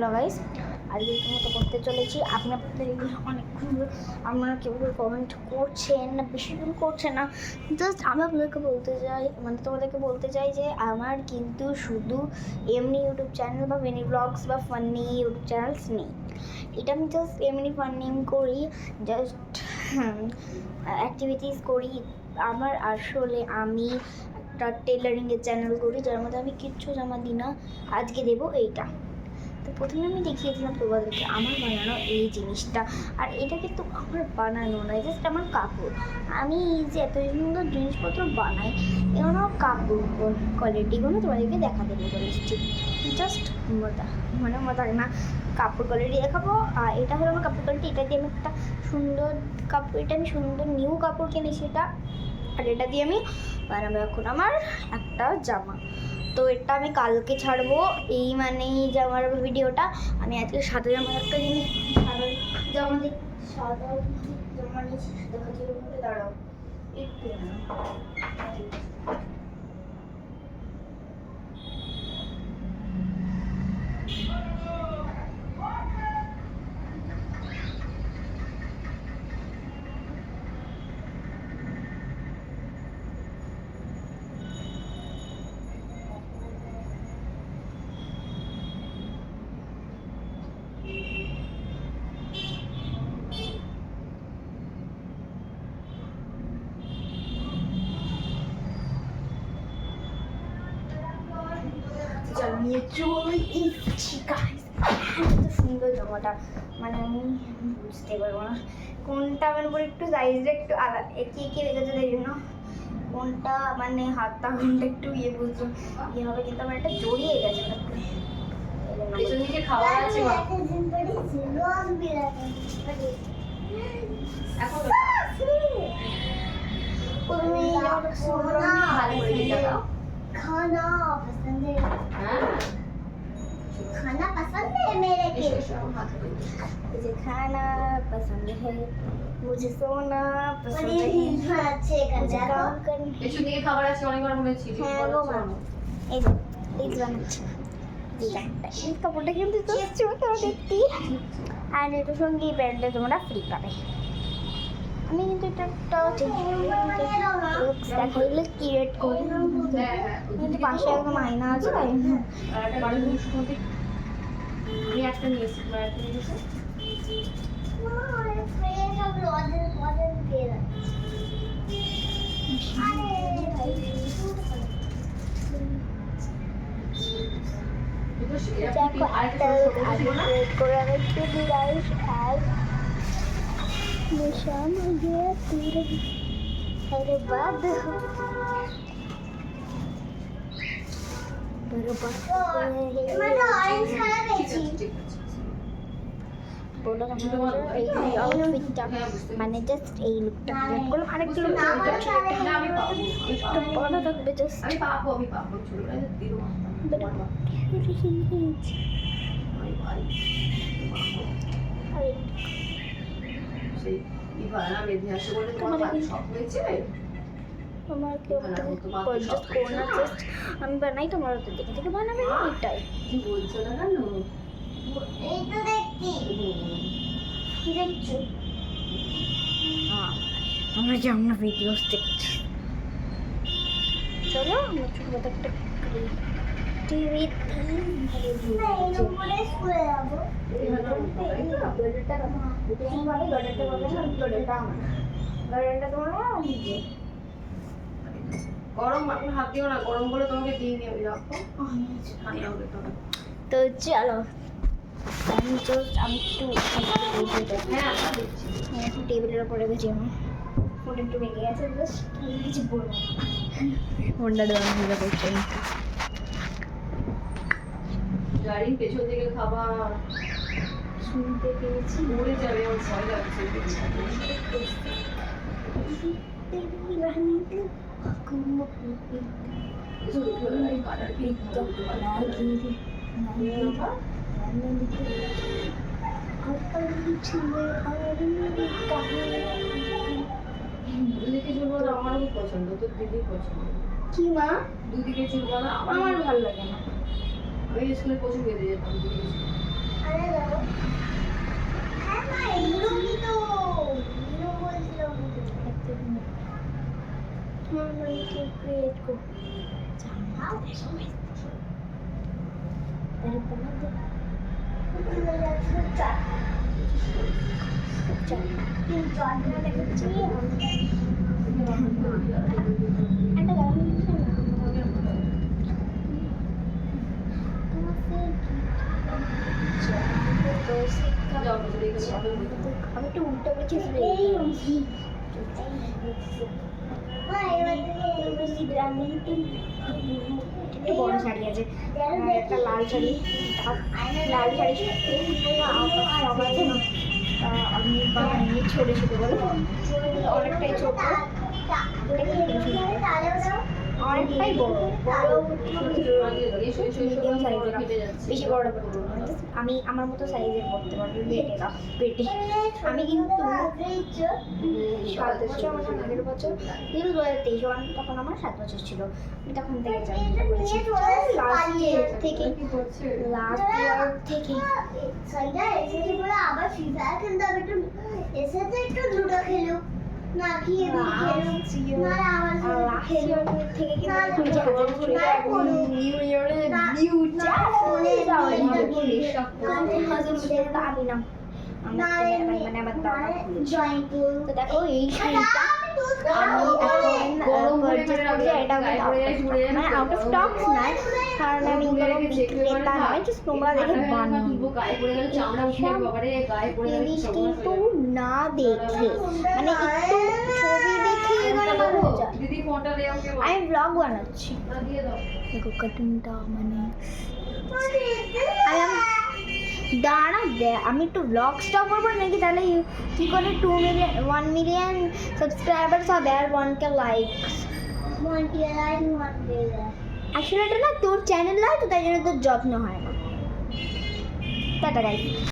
Hello guys, আজকে মতো করতে চলেছি। আপনি আপনাদের অনেকক্ষণ আপনারা কেউ কমেন্ট করছেন না, বেশিক্ষণ করছেন না। জাস্ট আমি আপনাদেরকে বলতে চাই, তোমাদেরকে বলতে চাই যে আমার কিন্তু শুধু এমনি ইউটিউব চ্যানেল বা মিনি ব্লগস বা ফানি ইউটিউব চ্যানেলস নেই। এটা আমি জাস্ট এমনি ফানিং করি, জাস্ট অ্যাক্টিভিটিস করি। আমার আসলে আমি একটা টেলারিংয়ের চ্যানেল করি, যার মধ্যে আমি কিচ্ছু জমা দিই না। আজকে দেবো এইটা। তো প্রথমে আমি দেখিয়েছিলাম তোমাদেরকে আমার বানানো এই জিনিসটা, আর এটা কিন্তু আমার বানানো নয়, জাস্ট আমার কাপড়। আমি এই যে এত সুন্দর জিনিসপত্র বানাই, এগুলো কাপড় কোয়ালিটিগুলো তোমাদেরকে দেখাতে নিয়ে চলে এসেছি। জাস্ট মজা না, কাপড় কোয়ালিটি দেখাবো। আর এটা হলো আমার কাপড় কোয়ালিটি। এটা দিয়ে আমি একটা সুন্দর কাপড়, এটা আমি সুন্দর নিউ কাপড় কিনেছি এটা, আর এটা দিয়ে আমি বানাবো এখন আমার একটা জামা। তো এটা আমি কালকে ছাড়বো, এই জামার ভিডিওটা। আমি আজকে সাদা জামার একটা জিনিস, সাদা জামা নিয়েছি, দেখাচ্ছি। দাঁড়াও একটু নিয়ে চলে এসেছি গাইস। এত সুন্দর জামাটা, আমি বুঝতে পারবো না কোনটা, উপরে একটু সাইজটা একটু আলাদা এঁকে রেখেছে, তাই জন্য কোনটা হাতটা কোনটা একটু বুঝছো হবে, কিন্তু আমার একটা জড়িয়ে গেছে। খাবার আছে खाना पसंद है, खाना पसंद है मेरे के, मुझे खाना पसंद है, मुझे सोना पसंद है, अच्छे कर काम करने এসব দিকে খাবার আছে অনেকবার বলেছি। হ্যাঁ গো মা, এই বানাচ্ছি এই কাপড়টা কিন্তু তো দেখতে, আর এটার সঙ্গে এই প্যান্টটা তোমরা ফ্রি পাবে। আমি কিন্তু এটা একটা দেখাইলে ক্রিয়েট করি, কিন্তু পাশে একদম আয়না আছে, তাই আমি একটা নিয়েছি, निशान हो गया तेरे, अरे बाद জাস্ট এই লুকটা করলাম, আরেকটা লুক বড় থাকবে, জাস্ট আমি বানাই, তোমার দেখে দেখে বানাবে, এটাই বলছো না কেন? দেখছো আমরা যেমন ভিডিওস দেখছি। চলো আমরা ছোট একটা টিভি গরম হাত দিও না, গরম বলে তোমাকে দিয়ে নিয়ে রাখো। তো চলো আমি একটু টেবিলের উপরে রেখেছি, আমার ফোন একটু রেখে গেছে, কিছু বলবো ফোনটা দেওয়া হয়ে করছে। গাড়ির পেছন দিকে খাবার শুনতে পেয়েছি, মরে যাবে, আমার ভয় লাগছে। দুদিকে চুল বাঁধা আমার খুব পছন্দ, তোর দিদির পছন্দ কি মা? দুদিকে চুল বাঁধা আমার ভালো লাগে না। আমি স্কুলে প্রচুর বেঁধে যেতাম দুদিকে চুল। আমি একটু উল্টো করেছি একটু বড় শাড়ি আছে একটা লাল শাড়ি আমি বানিয়ে ছোটো ছোটো বলে অনেকটাই ছোট অনেকটাই বড় মিডিয়াম সাইজের বেশি বড় করতে আমি আমার মতো সাইজের করতে পারবো পেটে আমি কিন্তু 7 বছর আমার আগের বছর কিন্তু 2023 তখন আমার 7 বছর ছিল আমি তখন থেকে চাকরিটা করেছি লাস্ট ইয়ার থেকে আবার ফিফা খেলতে হবে একটু এসেতে একটু লুডো খেলো না কি দেখো এই শাড়িটা আমি এখন পারচেজ করেছি এটা মানে আউট অফ স্টকস নয় কারণ আমি কোনো বিক্রেতা নয় জাস্ট তোমরা দেখে বানিয়ে জিনিস কিন্তু না দেখে মানে একটু ছবি দেখে বানানো যায় আমি ব্লগ বানাচ্ছি দেখো কাটিংটা মানে দাঁড়া দে আমি একটু ব্লগ স্টপ করবো নাকি তাহলে কি করে 1 মিলিয়ন সাবস্ক্রাইবার্স হবে আর 1K লাইকস আসলে এটা না তোর চ্যানেল নয় তো তাই জন্য তোর যত্ন হয় না টাটা গাইস